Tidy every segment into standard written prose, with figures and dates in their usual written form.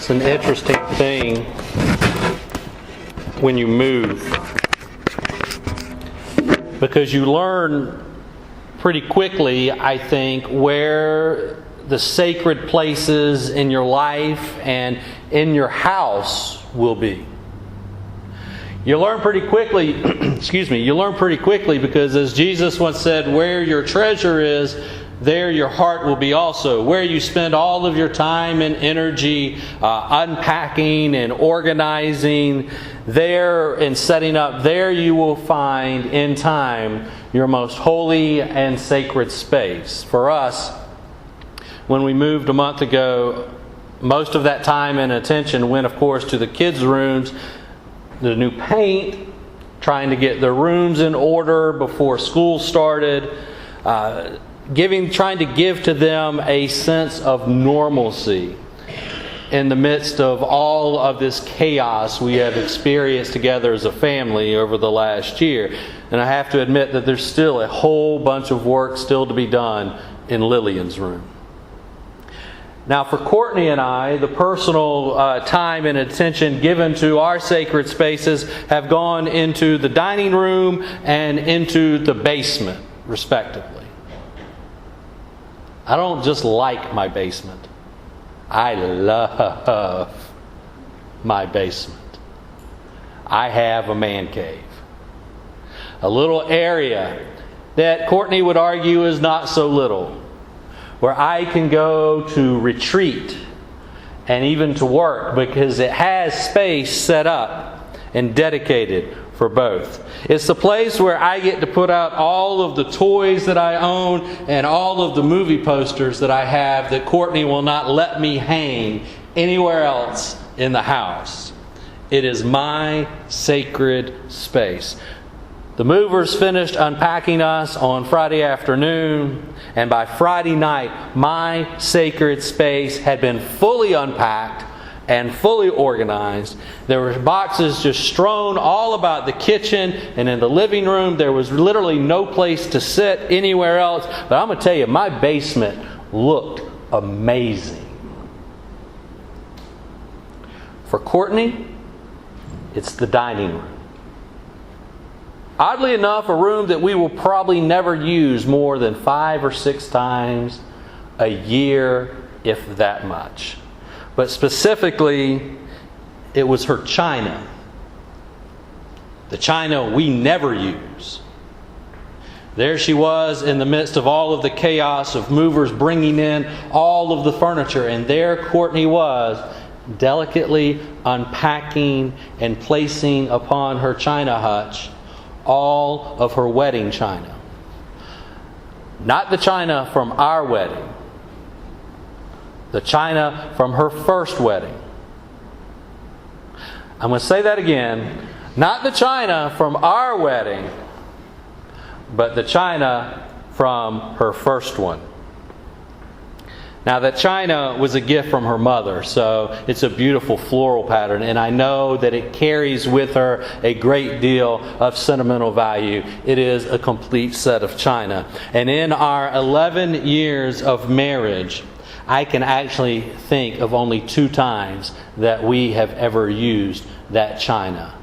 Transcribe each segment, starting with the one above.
It's an interesting thing when you move, because you learn pretty quickly, I think, where the sacred places in your life and in your house will be. You learn pretty quickly, you learn pretty quickly, because as Jesus once said, where your treasure is, there your heart will be also. Where you spend all of your time and energy unpacking and organizing, there and setting up, there you will find in time your most holy and sacred space. For us, when we moved a month ago, most of that time and attention went, of course, to the kids' rooms, the new paint, trying to get their rooms in order before school started, trying to give to them a sense of normalcy in the midst of all of this chaos we have experienced together as a family over the last year. And I have to admit that there's still a whole bunch of work still to be done in Lillian's room. Now, for Courtney and I, the personal time and attention given to our sacred spaces have gone into the dining room and into the basement, respectively. I don't just like my basement. I love my basement. I have a man cave. A little area that Courtney would argue is not so little, where I can go to retreat and even to work, because it has space set up and dedicated for both. It's the place where I get to put out all of the toys that I own and all of the movie posters that I have that Courtney will not let me hang anywhere else in the house. It is my sacred space. The movers finished unpacking us on Friday afternoon, and by Friday night, my sacred space had been fully unpacked and fully organized. There were boxes just strewn all about the kitchen and in the living room. There was literally no place to sit anywhere else. But I'm going to tell you, my basement looked amazing. For Courtney, it's the dining room. Oddly enough, a room that we will probably never use more than 5 or 6 times a year, if that much. But specifically, it was her china. The china we never use. There she was in the midst of all of the chaos of movers bringing in all of the furniture. And there Courtney was, delicately unpacking and placing upon her china hutch all of her wedding china. Not the china from our wedding. The china from her first wedding. I'm going to say that again. Not the china from our wedding, but the china from her first one. Now, that china was a gift from her mother, so it's a beautiful floral pattern, and I know that it carries with her a great deal of sentimental value. It is a complete set of china. And in our 11 years of marriage, I can actually think of only 2 times that we have ever used that china.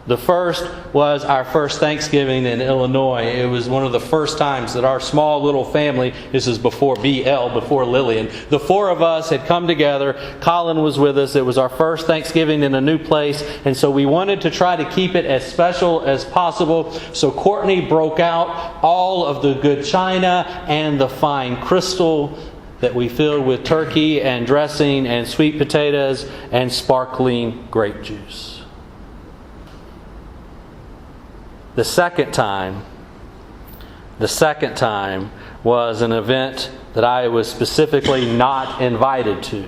The first was our first Thanksgiving in Illinois. It was one of the first times that our small little family, this is before BL, before Lillian, the 4 of us had come together. Colin was with us. It was our first Thanksgiving in a new place, and so we wanted to try to keep it as special as possible. So Courtney broke out all of the good china and the fine crystal that we filled with turkey and dressing and sweet potatoes and sparkling grape juice. The second time was an event that I was specifically not invited to.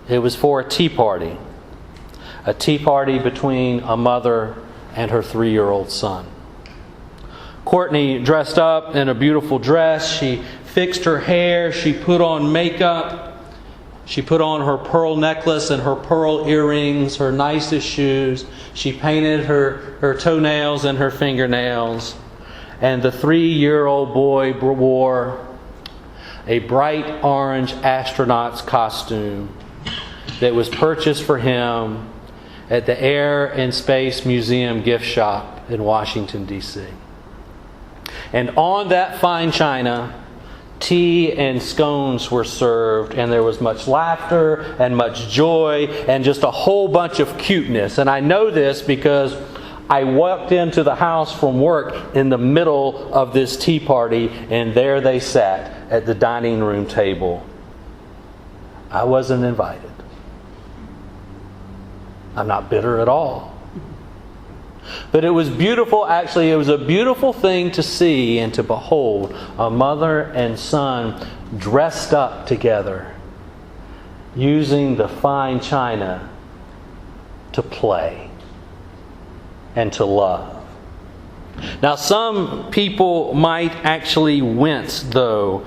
It was for a tea party between a mother and her 3-year-old son. Courtney dressed up in a beautiful dress. She fixed her hair. She put on makeup. She put on her pearl necklace and her pearl earrings, her nicest shoes. She painted her toenails and her fingernails. And the 3-year-old boy wore a bright orange astronaut's costume that was purchased for him at the Air and Space Museum gift shop in Washington, D.C. And on that fine china, tea and scones were served, and there was much laughter and much joy and just a whole bunch of cuteness. And I know this because I walked into the house from work in the middle of this tea party, and there they sat at the dining room table. I wasn't invited. I'm not bitter at all. But it was beautiful, actually, it was a beautiful thing to see and to behold a mother and son dressed up together, using the fine china to play and to love. Now, some people might actually wince, though,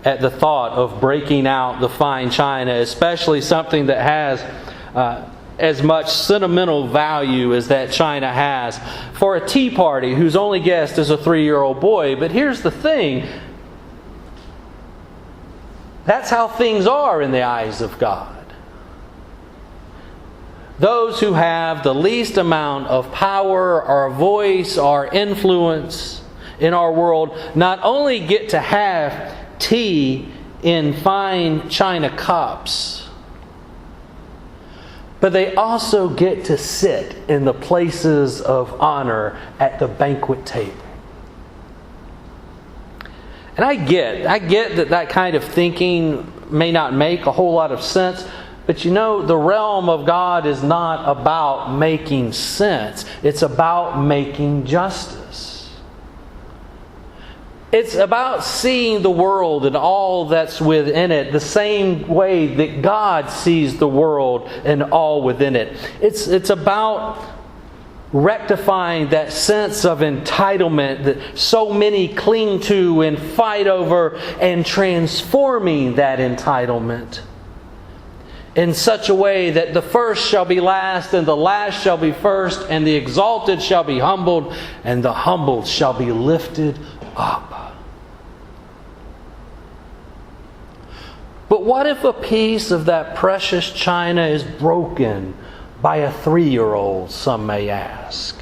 at the thought of breaking out the fine china, especially something that has as much sentimental value as that china has, for a tea party whose only guest is a 3-year-old boy. But here's the thing. That's how things are in the eyes of God. Those who have the least amount of power or voice or influence in our world not only get to have tea in fine china cups, but they also get to sit in the places of honor at the banquet table. And I get that kind of thinking may not make a whole lot of sense, but you know, the realm of God is not about making sense. It's about making justice. It's about seeing the world and all that's within it the same way that God sees the world and all within it. It's about rectifying that sense of entitlement that so many cling to and fight over, and transforming that entitlement in such a way that the first shall be last, and the last shall be first, and the exalted shall be humbled, and the humbled shall be lifted up. But what if a piece of that precious china is broken by a 3-year-old, some may ask?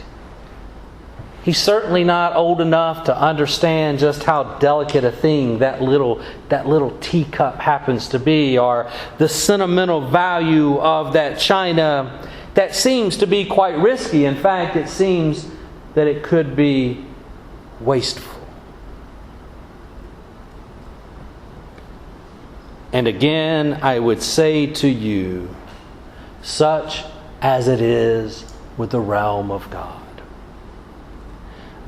He's certainly not old enough to understand just how delicate a thing that little teacup happens to be, or the sentimental value of that china that seems to be quite risky. In fact, it seems that it could be wasteful. And again, I would say to you, such as it is with the realm of God.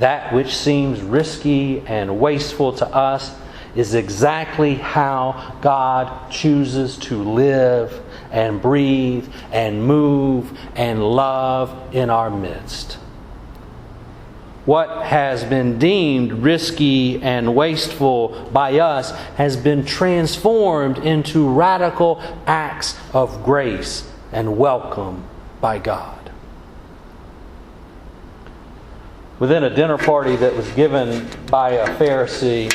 That which seems risky and wasteful to us is exactly how God chooses to live and breathe and move and love in our midst. What has been deemed risky and wasteful by us has been transformed into radical acts of grace and welcome by God. Within a dinner party that was given by a Pharisee,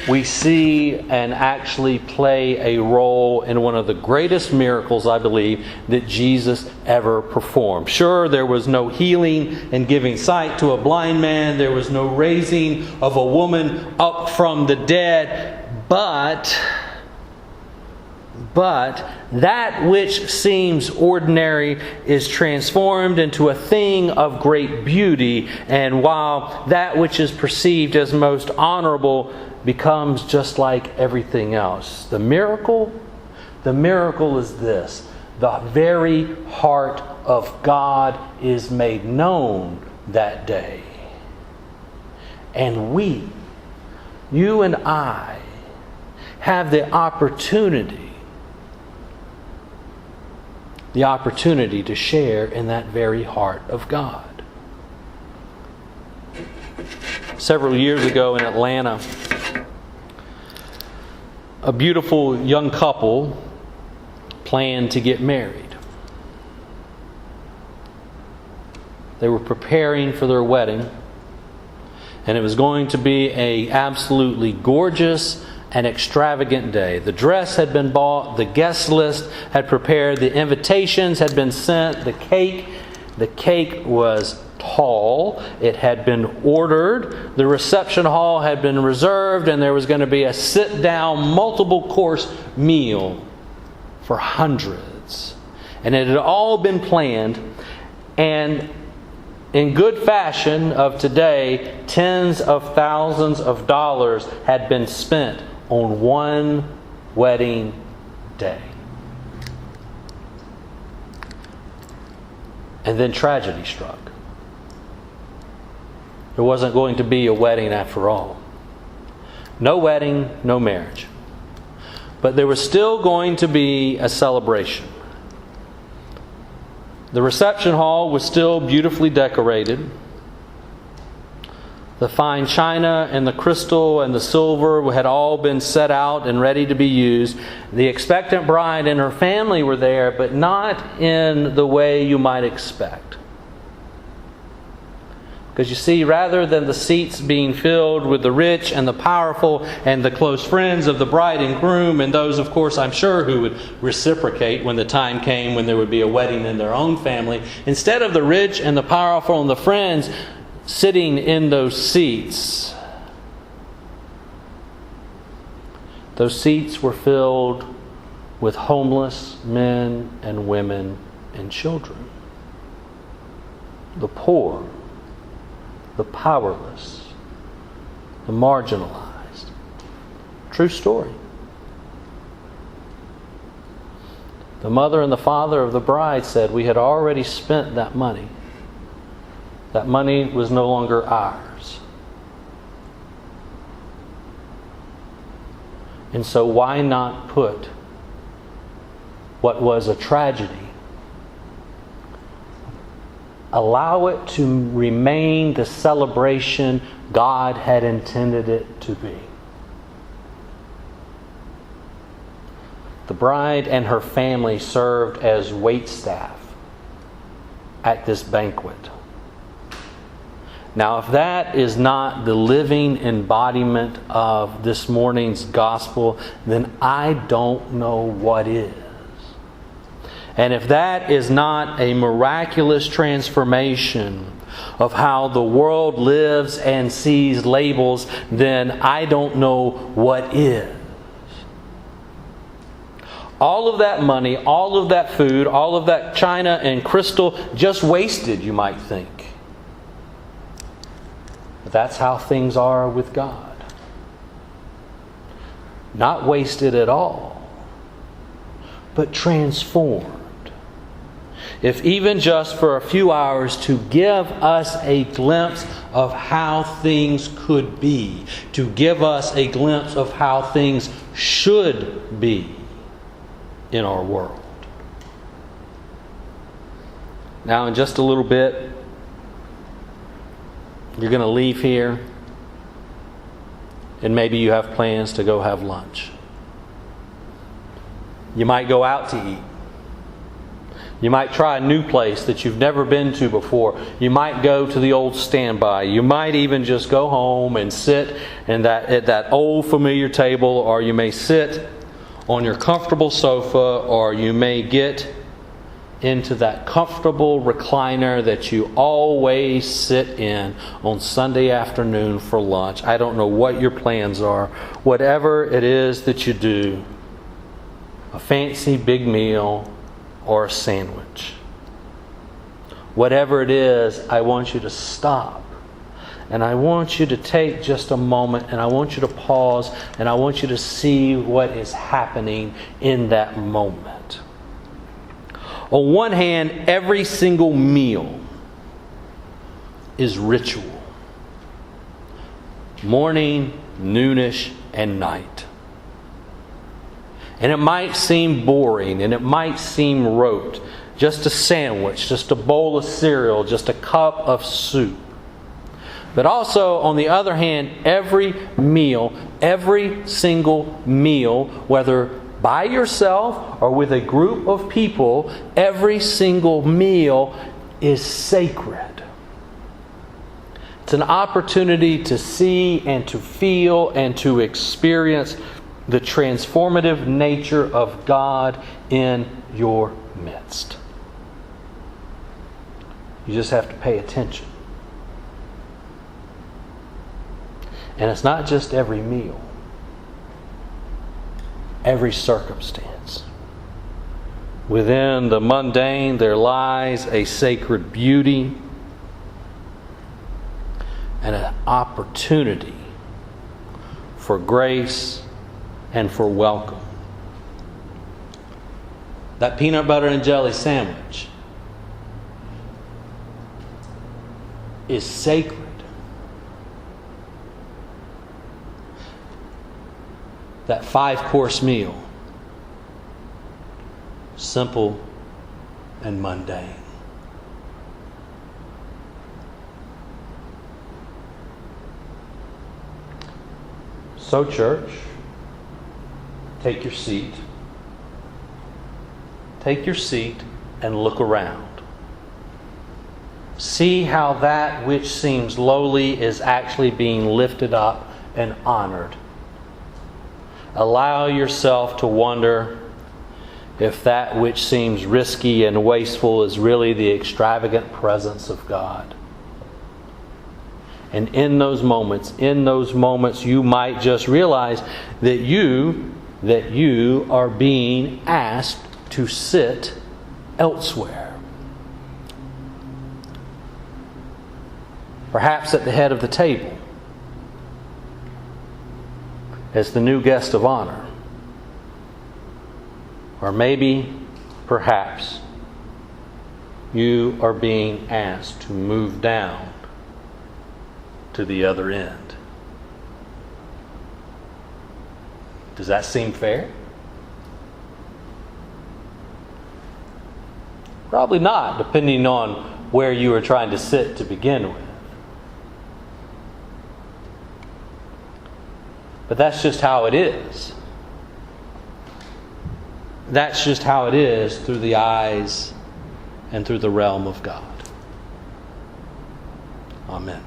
we see and actually play a role in one of the greatest miracles, I believe, that Jesus ever performed. Sure, there was no healing and giving sight to a blind man. There was no raising of a woman up from the dead. But that which seems ordinary is transformed into a thing of great beauty. And while that which is perceived as most honorable becomes just like everything else. The miracle is this: the very heart of God is made known that day. And you and I, have the opportunity to share in that very heart of God. Several years ago in Atlanta, a beautiful young couple planned to get married. They were preparing for their wedding, and it was going to be an absolutely gorgeous an extravagant day. The dress had been bought, the guest list had prepared, the invitations had been sent, the cake was tall, it had been ordered, the reception hall had been reserved, and there was going to be a sit-down, multiple-course meal for hundreds. And it had all been planned, and in good fashion of today, tens of thousands of dollars had been spent on one wedding day. And then tragedy struck. There wasn't going to be a wedding after all. No wedding, no marriage. But there was still going to be a celebration. The reception hall was still beautifully decorated. The fine china and the crystal and the silver had all been set out and ready to be used. The expectant bride and her family were there, but not in the way you might expect. Because you see, rather than the seats being filled with the rich and the powerful and the close friends of the bride and groom, and those, of course, I'm sure, who would reciprocate when the time came when there would be a wedding in their own family, instead of the rich and the powerful and the friends sitting in those seats were filled with homeless men and women and children. The poor, the powerless, the marginalized. True story. The mother and the father of the bride said, we had already spent that money. That money was no longer ours. And so why not put what was a tragedy, allow it to remain the celebration God had intended it to be? The bride and her family served as waitstaff at this banquet. Now, if that is not the living embodiment of this morning's gospel, then I don't know what is. And if that is not a miraculous transformation of how the world lives and sees labels, then I don't know what is. All of that money, all of that food, all of that china and crystal, just wasted, you might think. But that's how things are with God. Not wasted at all, but transformed. If even just for a few hours, to give us a glimpse of how things could be, to give us a glimpse of how things should be in our world. Now, in just a little bit, you're going to leave here, and maybe you have plans to go have lunch. You might go out to eat. You might try a new place that you've never been to before. You might go to the old standby. You might even just go home and sit at that old familiar table, or you may sit on your comfortable sofa, or you may get into that comfortable recliner that you always sit in on Sunday afternoon for lunch. I don't know what your plans are. Whatever it is that you do, a fancy big meal or a sandwich. Whatever it is, I want you to stop. And I want you to take just a moment, and I want you to pause, and I want you to see what is happening in that moment. On one hand, every single meal is ritual. Morning, noonish, and night. And it might seem boring, and it might seem rote. Just a sandwich, just a bowl of cereal, just a cup of soup. But also, on the other hand, every meal, every single meal, whether by yourself or with a group of people, every single meal is sacred. It's an opportunity to see and to feel and to experience the transformative nature of God in your midst. You just have to pay attention. And it's not just every meal, every circumstance. Within the mundane, there lies a sacred beauty and an opportunity for grace and for welcome. That peanut butter and jelly sandwich is sacred. That 5-course meal, simple and mundane. So, church, take your seat. Take your seat and look around. See how that which seems lowly is actually being lifted up and honored. Allow yourself to wonder if that which seems risky and wasteful is really the extravagant presence of God. And in those moments, you might just realize that you are being asked to sit elsewhere. Perhaps at the head of the table, as the new guest of honor. Or maybe, perhaps, you are being asked to move down to the other end. Does that seem fair? Probably not, depending on where you were trying to sit to begin with. But that's just how it is. That's just how it is through the eyes and through the realm of God. Amen.